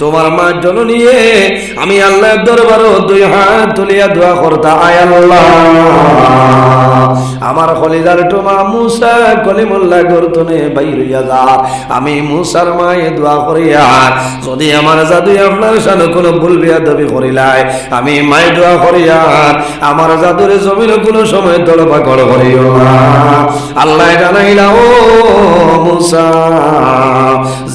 তোমার মা জননী আমি আল্লাহর দরবারে দুই হাত তুলিয়া দোয়া করতা, আয় আল্লাহ আমার খলিদার তোমা মুসা কলিমুল্লাহ গর্তনে বাইর হইয়া যা। আমি মুসার মায়ে দোয়া করিয়া যদি আমার জাদু আপনার সামনে কোনো ভুল বেয়াদবি করিলাই, আমি মায়ে দোয়া করিয়া আমার জাদুরে জমিন কোনো সময় দলপাকড় করিও না। আল্লাহ জানাইলা, ও মুসা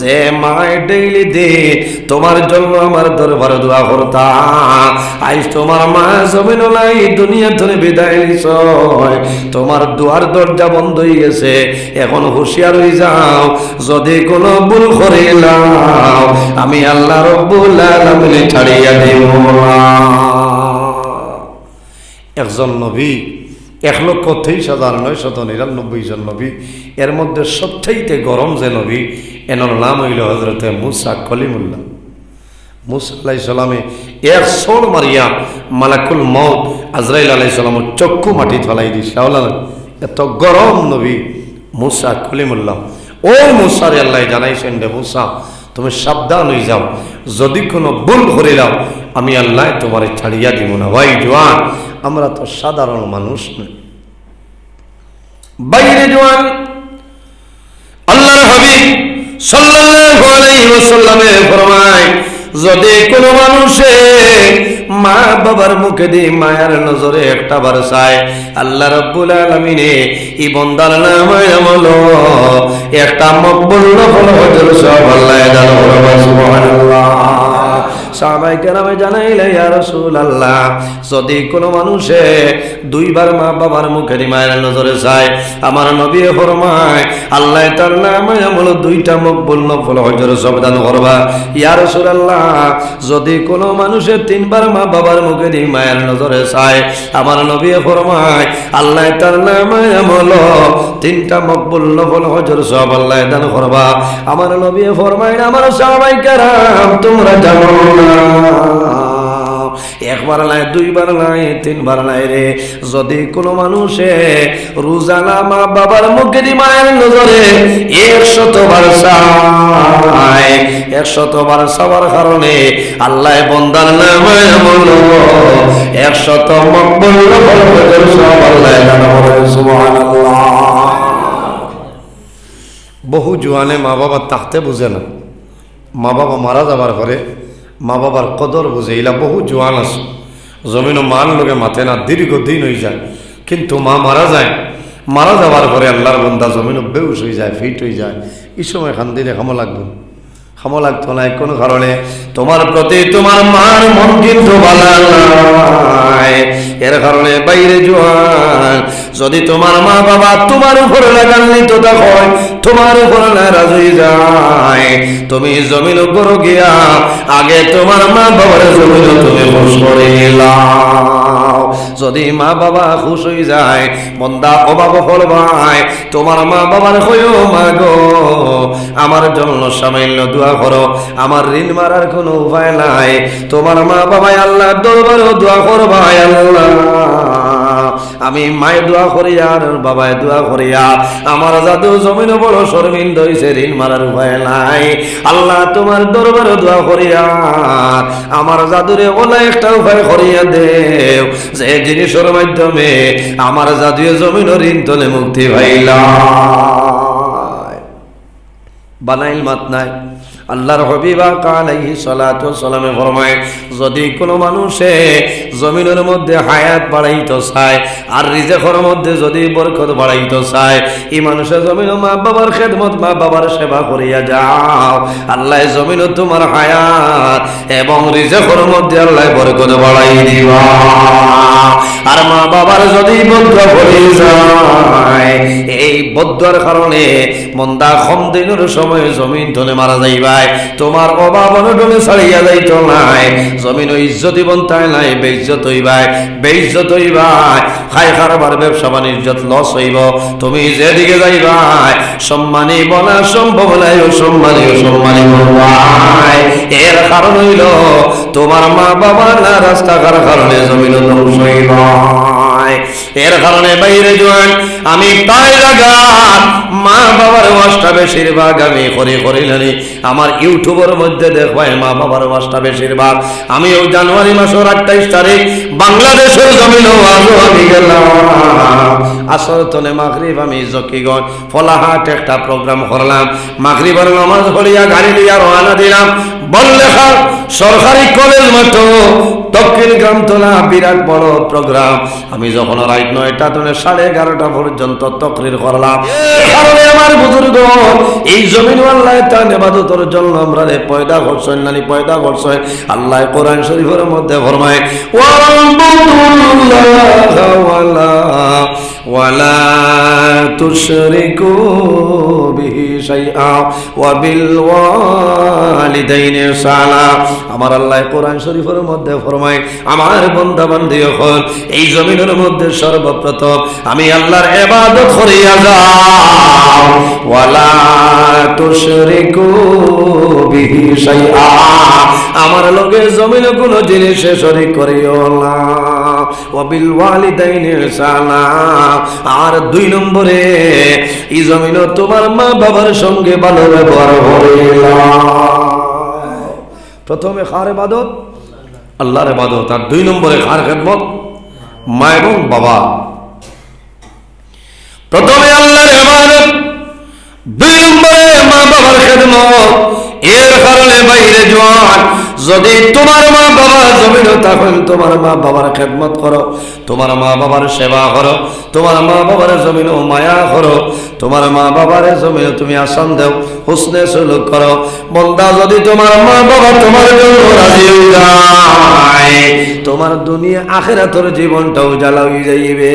যে মায় ডেইলি দিন তোমার জন্য আমার দরবারে দোয়া করতা, আজ তোমার মা জমিন নাই দুনিয়া ধরে বিদায় নিছ, তোমার দুয়ার দরজা বন্ধ হয়ে গেছে। এখন হুঁশিয়ার হয়ে যাও, যদি কোনো ভুল করিলাম আমি আল্লাহ রব্বুল আলামিন ছাড়িয়া দেব না। একজন নবী 1,23,999 জন নবী, এর মধ্যে সবচাইতে গরম যে নবী এনার নাম হইল হযরত মুসা কলিমুল্লাহ। মুসা আলাইহিস সালামে এক সোড় মারিয়া মালাকুল মউত আজরাইল আলাইহিস সালামের চক্ষু মাটি ফেলাই দিছে। এত গরম নবী মুসা কলিমুল্লাহ। ও মুসারে আল্লাহ জানাইছেন, রে মুসা তুমি সাবধান হয়ে যাও, যদি কোনো ভুল করিলাম আমি আল্লাহ তোমার ছাড়িয়া দিব না। ভাই জওয়ান, আমরা তো সাধারণ মানুষ নই, বাইরে জওয়ান আল্লাহর হাবিব সাল্লাল্লাহু আলাইহি ওয়াসাল্লামে ফরমায়, যদি কোনো মানুষে মা বাবার মুখে দিয়ে মায়ের নজরে একটা বার চায়, আল্লাহ রাব্বুল আলামিনে এই বান্দার নামে আমল একটা মকবুল নফল হজর সব আল্লাহ দান করবে। সুবহানাল্লাহ। সাহাবায়ে কেরামে জানাইলে, ইয়া রাসূলুল্লাহ যদি কোনো মানুষে দুইবার মা বাবার মুখে দিয়ে মায়ের নজরে চায়, আমার নবী ফরমায় আল্লাহ তার নামে আমল দুইটা মকবুল নফল হজর সব দান করবা। ইয়া রাসূলুল্লাহ যদি কোনো মানুষে তিনবার মা বাবার মুখে দিয়ে মায়ের নজরে চায়, আমার নবী ফরমায় আল্লাহ তার নামে আমল তিনটা মকবুল নফল হজর সব আল্লাহ দান করবা। আমার নবী ফরমায়, আমার সাহাবায়ে কেরাম তোমরা জানো না, একবার নাই, দুইবার নাই, তিনবার নাই রে, যদি কোনো মানুষে রোজানা মা বাবার মুখে দিয়ে মায়ের নজরে 100 বার চায়, 100 বার চাওয়ার কারণে আল্লাহ বান্দার নামে আমল 100 মকবুল নফল হজর সব আল্লাহ দান করে। সুবহানাল্লাহ। বহু জওয়ানে মা বাবা তাহতে বুঝে না, মা বাবা মারা যাবার পরে মা বাবার কদর বুঝে। এলা বহু জোয়ান আছে জমিনও মান লোকে মাথে না, দীর্ঘদিন হয়ে যায়, কিন্তু মা মারা যায়, মারা যাওয়ার পরে আল্লাহর বান্দা জমিনও বেউস হয়ে যায়, ফিট হয়ে যায়। এই সময় খান দিলে খামো লাগবে, খামো লাগতো না কোনো কারণে। তোমার প্রতি তোমার মার মন কিন্তু ভালো নাই, এর কারণে বাইরে জোয়ান যদি তোমার মা বাবা তোমার উপরে লাগান্বিত হয়, তোমার উপরে নারাজ হয়ে যায়, তুমি জমিন উপর গিয়া আগে তোমার মা বাবার জমিন তুমি খুশ করে নিলাও। যদি মা বাবা খুশ হয়ে যায়, বন্দা অভাব ফল ভাই তোমার মা বাবার হইও মা গো আমার জন্য সামান্য দোয়া করো, আমার ঋণ মারার কোনো উপায় নাই। তোমার মা বাবাই আল্লাহ দরবারে দোয়া করবা, আল্লাহ আমি মায়ের দোয়া করি আর বাবায় দোয়া করি, আমার জাদু জমিন বড় শর্মিন্দ হইছে, ঋণ মারার উপায় নাই। আল্লাহ তোমার দরবারে দোয়া করি আর আমার জাদুরে ওলা একটা উপায় করিয়া দেও, যে জিনিসের মাধ্যমে আমার জাদুয়ে জমিন ঋণ তলে মুক্তি পাইলা। বানাইল মাত নাই। আল্লাহর হাবিব আলাইহিস সালাতু ওয়াস সালামে ফরমায়, যদি কোনো মানুষে জমিনের মধ্যে হায়াত বাড়াইতে চায় আর রিজেকের মধ্যে যদি বরকত বাড়াইতে চায়, এই মানুষের জমিন মা বাবার খেদমত, মা বাবার সেবা করিয়া যাও, আল্লাহ জমিন তোমার হায়াত এবং রিজেকের মধ্যে আল্লাহ বরকত বাড়াই দিবা। আর মা বাবার যদি বদ্ধ হয়ে যায়, এই বদ্ধর কারণে মন্দা কম দিনের সময় জমিন ধনে মারা যাইবা, তোমার অভাব অনটনে ছাড়িয়া যাইত নাই, জমিন ইজ্জতি বন্তায় নাই, বেইজ্জত হইবাই, বেইজ্জত হইবাই, খাই খারবার ব্যবসা বাণিজ্যত লস হইব, তুমি যেদিকে যাইবাই সম্মানী বলা সম্ভব নাই, অসম্মানী অসম্মানী বলবাই। এর কারণ হইল তোমার মা বাবা না রাস্তাঘাট কারণে জমিন ধ্বংস হইবাই। নাই। এর কারণে বাইরে জোয়ান আমি তাই লাগা মা বাবার ওয়াজটা বেশিরভাগ আমি করিলানি আমার ইউটিউবের মধ্যে দেখবাই মা বাবার ওয়াজটা বেশিরভাগ আমি ওই জানুয়ারি মাসের 28 তারিখ বাংলাদেশের জমিনে ওয়াজও আমি গেলাম আসর তনে মাগরিব আমি জকিগঞ্জ ফলাহাট একটা প্রোগ্রাম করলাম মাগরিবের নামাজ পড়িয়া গাড়ি নিয়ে রওনা দিলাম বল্লেখার সরকারি কলেজ মতো দক্ষিণ গ্রামতলা বিরাট বড় প্রোগ্রাম আমি যখন রাত 9টা থেকে 11:30 পর্যন্ত তকরির করলাম কারণে আমার বুজুর্গ এই জমিন আল্লাহ তাআলা ইবাদতের জন্য আমরা পয়দা করছেন নানি পয়দা করছেন আল্লাহ কোরআন শরীফের মধ্যে ফরমায় ওয়ালা তুশরিকু বিহি শাইআ ওয়া বিল ওয়ালিদাইনি ইহসানা আমার আল্লাহ কোরআন শরীফের মধ্যে ফরমায় আমার বান্দা বান্দি হল এই জমিনের মধ্যে সর্বপ্রথম আমি আল্লাহর ইবাদত করিয়া যাও ওয়ালা তুশরিকু বিহি শাইআ আমার লগে জমিনে কোনো জিনিসে শরীক করিও না ওয়া বিল ওয়ালিদাইনি ইহসানা আর 2 নম্বরে এই জমিনে তোমার মা বাবার সঙ্গে ভালো ব্যবহার করিও প্রথমে কার ইবাদত আল্লাহর ইবাদত আর 2 নম্বরে কার খেদমত মা এবং বাবা প্রথমে আল্লাহর ইবাদত 2 নম্বরে মা বাবার খেদমত এর কারণে বাইরে জওয়ান যদি তোমার মা বাবা জমিনে তখন তোমার মা বাবার খেদমত করো তোমার মা বাবার সেবা করো তোমার মা বাবার জমিনে মায়া করো তোমার মা বাবার জমিনে তুমি আসান দাও হুসনে সুলুক করো বান্দা যদি তোমার মা বাবা তোমার জন্য রাজি হয়ে যায় তোমার দুনিয়া আখিরাতের জীবনটাও উজালা হয়ে যাইবে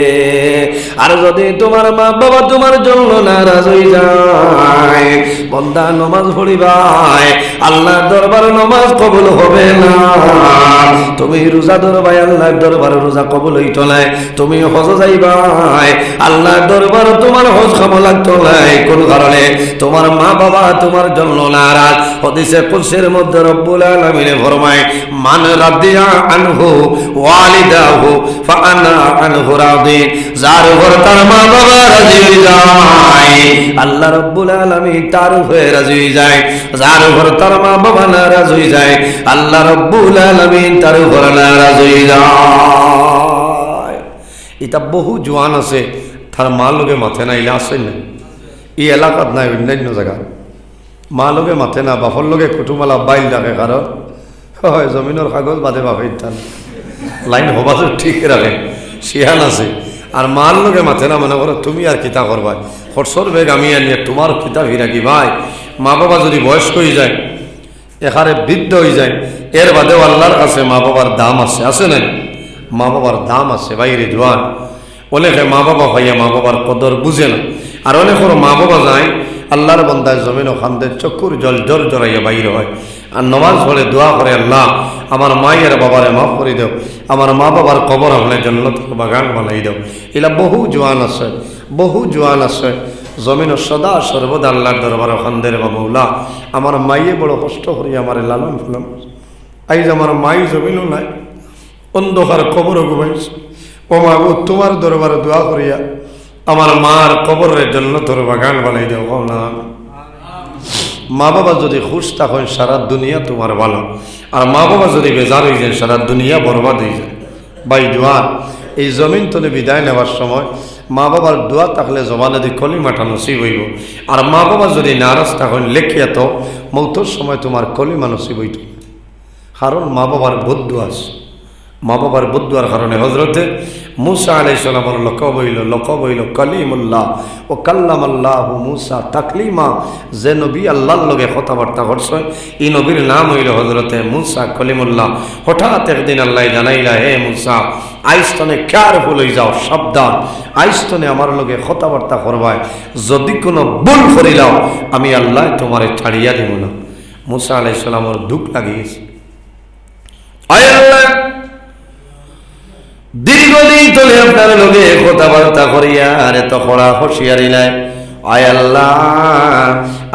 আর যদি তোমার মা বাবা তোমার জন্য নারাজ হয়ে যায় বান্দা নামাজ পড়িবা আল্লাহর দরবারে নামাজ কবুল হবে না তুমি রোজা ধরবাই আল্লাহর দরবারে রোজা কবুল হইতো না তুমি হজ যাইবাই আল্লাহর দরবারে তোমার হজ কবুল লাগতো না কোন কারণে তোমার মা বাবা তোমার জন্য নারাজ হাদিসে কুদসির মধ্যে রব্বুল আলামিন ফরমায় মান রাদিয়া আনহু ওয়ালিদাহু ফাআনা আনহু রাদি যার উপর তার মা বাবা রাজি হয়ে যায় আল্লাহ রব্বুল আলামিন তার উপরে রাজি হয়ে যায় যার উপর তার মা বাবা নারাজ হয়ে যায় আল্লাহ রব্বুল আলামিন তার উপর নারাজ হয়ে যায় এটা বহু জওয়ান আছে তার মা লোকে মাথে না ইলা আছে না এই এলাকাত নাই অন্যান্য জায়গা মা লোকে মাথে না বাপর লোকে কুটুমালা বাইল ডাকে কারণ হয় জমিনের কাগজ বাদে বাপে ইত্যান লাইন হবা ঠিক রাখে শিয়ান আছে আর মার লোকে মাথে না মনে করো তুমি আর কিতা করবা খরচর বেগ আমি আনিয়ে তোমার কিতা ভিড়া কি ভাই মা বাবা যদি বয়স্ক হয়ে যায় এখানে বৃদ্ধ হয়ে যায় এর বাদেও আল্লাহর কাছে মা বাবার দাম আছে না মা বাবার দাম আছে বাইরে জোয়ান অনেকে মা বাবা ভাইয়া মা বাবার কদর বুঝে না আর অনেকের মা বাবা যায় আল্লাহর বন্দায় জমিন ওখানদের চক্ষুর জল জল জড়াইয়া বাইরে হয় আর নমাজ পড়ে দোয়া করে আল্লাহ আমার মায়ের বাবারে মাফ করে দাও আমার মা বাবার কবর হলে জন্নত বাগান বানাই দাও এলা বহু জোয়ান আছে জমিন সদা সর্বদা আল্লাহর দরবার ওখানদের বাবুল্লাহ আমার মাইয়ে বড় কষ্ট করি আমার লালন ফুলাম আইজ আমার মাই জমিনও নাই অন্ধকার কবরও ঘুমাইছে ও মা গো তোমার দরবারে দোয়া করিয়া আমার মার কবরের জন্য তোর বাগান বানাই দেও না মা বাবা যদি খুশ তখন সারা দুনিয়া তোমার ভালো আর মা বাবা যদি বেজার হয়ে যায় সারা দুনিয়া বরবাদ হয়ে যায় ভাই জোয়ান এই জমিন তলে বিদায় নেওয়ার সময় মা বাবার দোয়া থাকলে জবানে দিয়ে কলিমাটা নসিব হইব আর মা বাবা যদি নারাজ তখন লেখিয়া তো মৌতর সময় তোমার কলিমা নসিব হইত কারণ মা বাবার বদ্ধ আছে মা বাবার বদুয়ার কারণে হজরতে মুসা আলাইহিস সালামের লকব হইল কালিমুল্লাহ ও কাল্লামাল্লাহু মুসা তাকলিমা যে নবী আল্লাহর লগে কথাবার্তা করছে এই নবীর নাম হইল হজরতে মুসা কলিমুল্লাহ হঠাৎ একদিন আল্লাহ জানাইলা হে মুসা আইস্তনে কেয়ারফুল হয়ে যাও সাবধান আইস্তনে আমার লগে কথাবার্তা করবায় যদি কোনো ভুল করিলাও আমি আল্লাহ তোমারে ছাড়িয়া দিব না মুসা আলাইহিস সালামের দুঃখ লাগিয়েছে আয় আল্লাহ দীর্ঘদিন ধরে আপনার লোকে কথাবার্তা করিয়া আর এত কড়া হুঁশিয়ারি নাই আয় আল্লাহ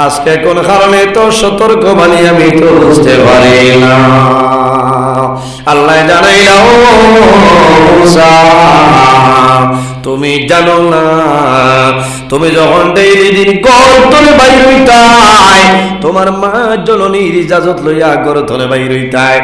আজকে কোন কারণে তো সতর্ক বাণী আমি তো বুঝতে পারি না আল্লাহ জানাইলা ও মুসা তুমি জানো না তুমি যখন ডেইলি দিন ঘর তলে বাইর হইতাই তোমার মা জননীর ইজাজত লইয়া ঘর তলে বাইর হইতাই